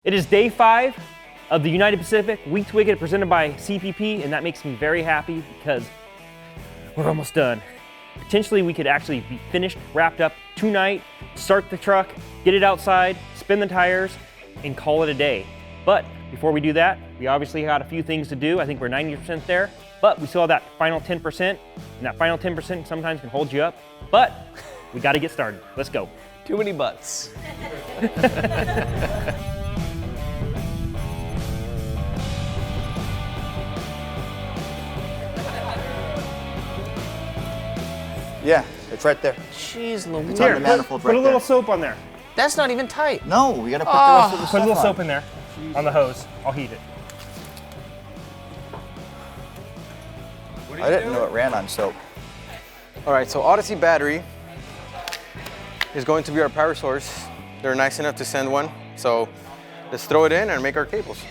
It is day 5 of the United Pacific Week to Wicked presented by CPP, and that makes me very happy because we're almost done. Potentially we could actually be finished, wrapped up tonight, start the truck, get it outside, spin the tires, and call it a day. But before we do that, we obviously got a few things to do. I think we're 90% there, but we still have that final 10%, and that final 10% sometimes can hold you up, but we gotta get started. Let's go. Too many butts. Yeah, it's right there. Jeez Louise. It's on the manifold right Put a little there. soap on there. That's not even tight. No, we gotta put the rest of the Put a stuff little on. soap in there on the hose. I'll heat it. I didn't know it ran on soap. All right, so Odyssey battery is going to be our power source. They're nice enough to send one, so let's throw it in and make our cables.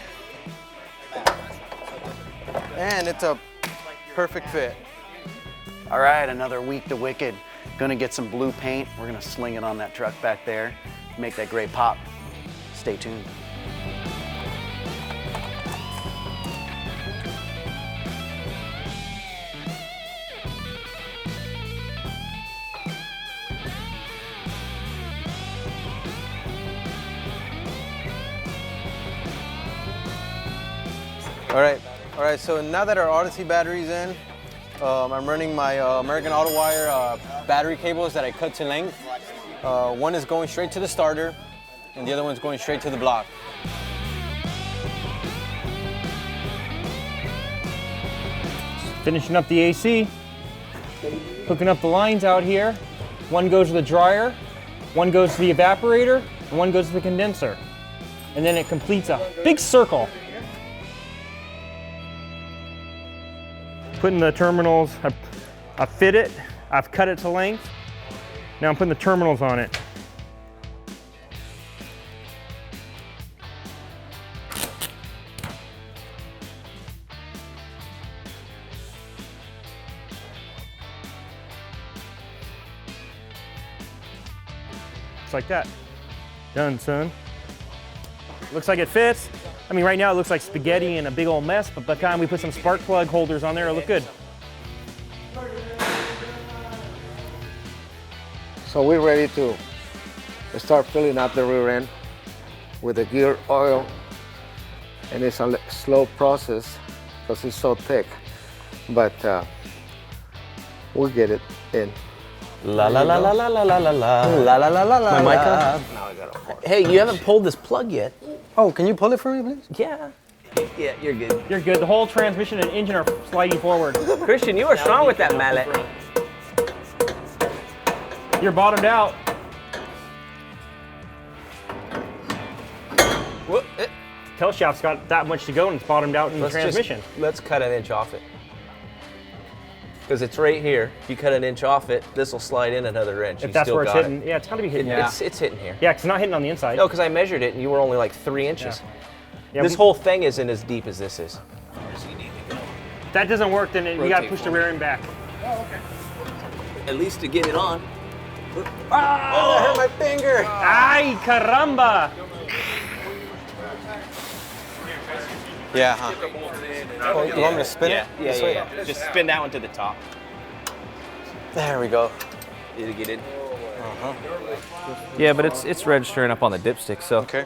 And it's a perfect fit. All right, another week to Wicked. Gonna get some blue paint. We're gonna sling it on that truck back there, make that gray pop. Stay tuned. All right, so now that our Odyssey battery's in, I'm running my American Auto Wire battery cables that I cut to length. One is going straight to the starter, and the other one's going straight to the block. Finishing up the AC, hooking up the lines out here. One goes to the dryer, one goes to the evaporator, and one goes to the condenser. And then it completes a big circle. Putting the terminals, I've fit it, I've cut it to length. Now I'm putting the terminals on it. Just like that. Done, son. Looks like it fits. I mean, right now it looks like spaghetti and a big old mess, but by the time we put some spark plug holders on there, it'll look good. So we're ready to start filling up the rear end with the gear oil, and it's a slow process because it's so thick, but we'll get it in. La la la la la la la la la la la la la. My mic on? Hey, you haven't pulled this plug yet. Oh, can you pull it for me, please? Yeah. Yeah, you're good. You're good. The whole transmission and engine are sliding forward. Christian, you are strong with that mallet. You're bottomed out. Whoop, Tail shaft's got that much to go and it's bottomed out in the transmission. Let's cut an inch off it. Because it's right here. If you cut an inch off it, this will slide in another inch. If that's where it's hitting. Yeah, it's got to be hitting. It's hitting here. Yeah, because it's not hitting on the inside. No, because I measured it and you were only like 3 inches. Yeah, This whole thing isn't as deep as this is. If that doesn't work, then you got to push the rear end back. At least to get it on. Oh, that hurt my finger. Ay, caramba! Yeah, huh? Oh, you want me to spin it? This way? Yeah. Just spin that one to the top. There we go. It'll get in. Yeah, but it's registering up on the dipstick, so. Okay.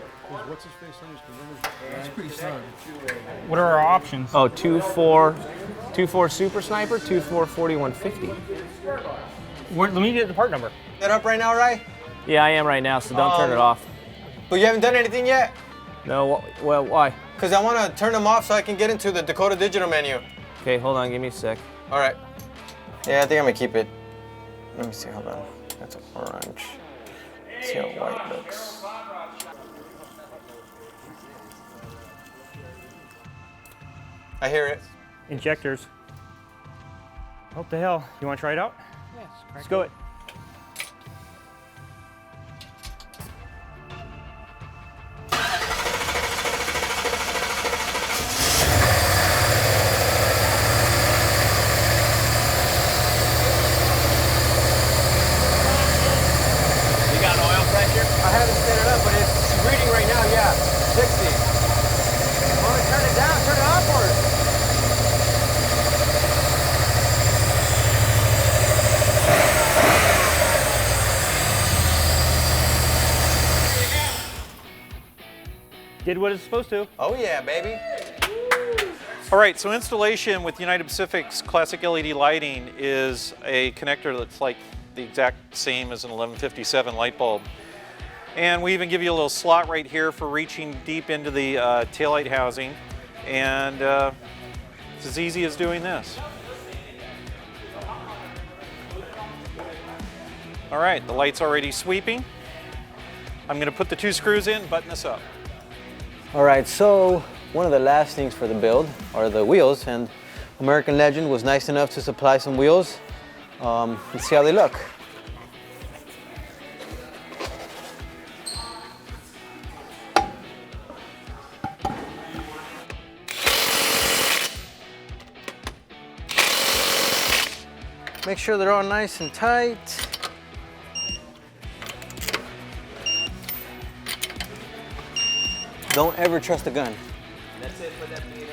What are our options? Oh, 2.4 Super Sniper, 2.4 4150. Let me get the part number. Set up right now, right? Yeah, I am right now, so don't turn it off. But you haven't done anything yet? No, well, why? Because I want to turn them off so I can get into the Dakota Digital menu. Okay, hold on, give me a sec. All right. Yeah, I think I'm going to keep it. Let me see, hold on. That's orange. Let's see how white looks. I hear it. Injectors. What the hell? You want to try it out? Yes. Let's go it. You got oil pressure? I haven't set it up, but it's reading right now, yeah. 60. Did what it's supposed to. Oh yeah, baby. All right, so installation with United Pacific's classic LED lighting is a connector that's like the exact same as an 1157 light bulb. And we even give you a little slot right here for reaching deep into the taillight housing. And it's as easy as doing this. All right, the light's already sweeping. I'm gonna put the 2 screws in, button this up. All right, so one of the last things for the build are the wheels, and American Legend was nice enough to supply some wheels. Let's see how they look. Make sure they're all nice and tight. Don't ever trust a gun. That's it, put that B&H.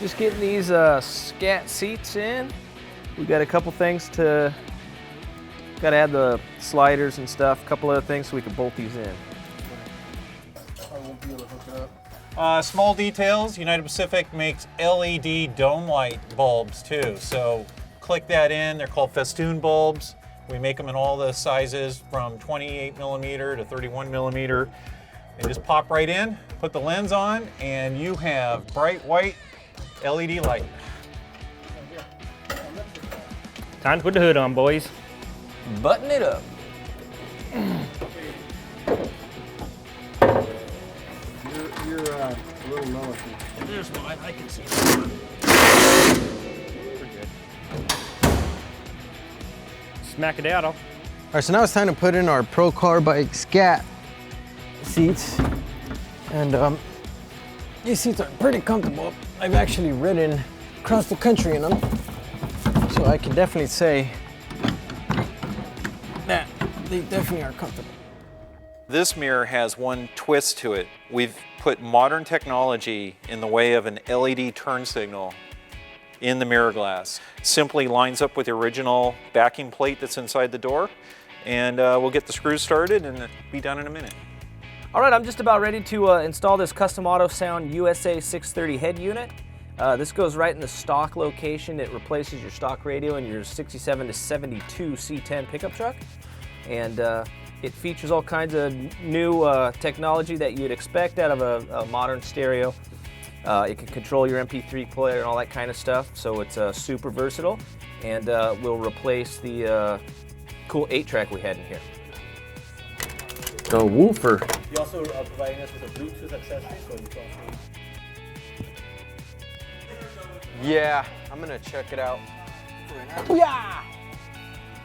Just getting these scat seats in. We got a couple things to, got to add the sliders and stuff, a couple other things so we can bolt these in. Small details, United Pacific makes LED dome light bulbs too. So click that in, they're called festoon bulbs. We make them in all the sizes from 28 millimeter to 31 millimeter. They just pop right in, put the lens on, and you have bright white LED light. Time to put the hood on, boys. Button it up. You're a little low, I think. There's mine, I can see it. We're good. Smack it out. All right, so now it's time to put in our Pro Car Bike Scat seats. And these seats are pretty comfortable. I've actually ridden across the country in them. So I can definitely say that they definitely are comfortable. This mirror has one twist to it. We've put modern technology in the way of an LED turn signal in the mirror glass. Simply lines up with the original backing plate that's inside the door, and we'll get the screws started and be done in a minute. All right, I'm just about ready to install this Custom Auto Sound USA 630 head unit. This goes right in the stock location. It replaces your stock radio in your 67 to 72 C10 pickup truck. And it features all kinds of new technology that you'd expect out of a modern stereo. It can control your MP3 player and all that kind of stuff, so it's super versatile. And will replace the cool 8-track we had in here. The woofer. You also are providing us with a Bluetooth accessory, so you can. Yeah, I'm gonna check it out. Yeah.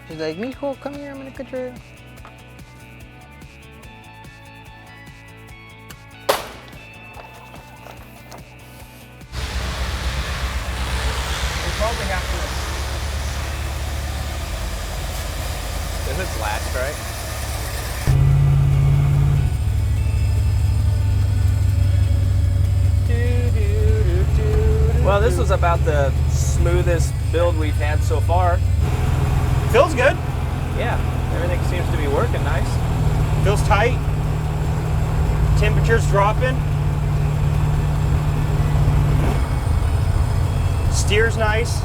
She's like, Mijo, come here, I'm gonna cut your. Probably have to. If it's latched, right? Well, this was about the smoothest build we've had so far. Feels good. Yeah, everything seems to be working nice. Feels tight. Temperature's dropping. Steer's nice.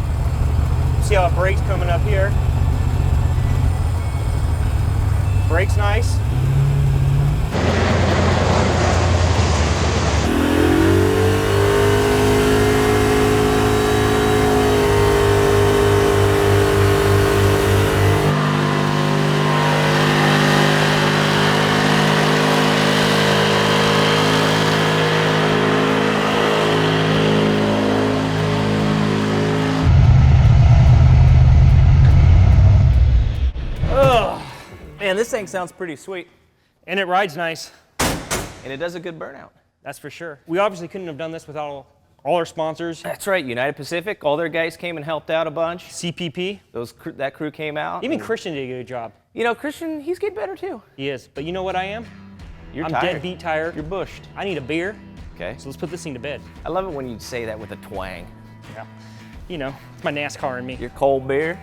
See how it brakes coming up here. Brakes nice. Man, this thing sounds pretty sweet. And it rides nice. And it does a good burnout. That's for sure. We obviously couldn't have done this without all our sponsors. That's right, United Pacific, all their guys came and helped out a bunch. CPP. That crew came out. Even Christian did a good job. You know, Christian, he's getting better too. He is. But you know what I am? You're I'm tired. deadbeat tired. You're bushed. I need a beer. Okay. So let's put this thing to bed. I love it when you say that with a twang. Yeah. You know, it's my NASCAR in me. Your cold beer.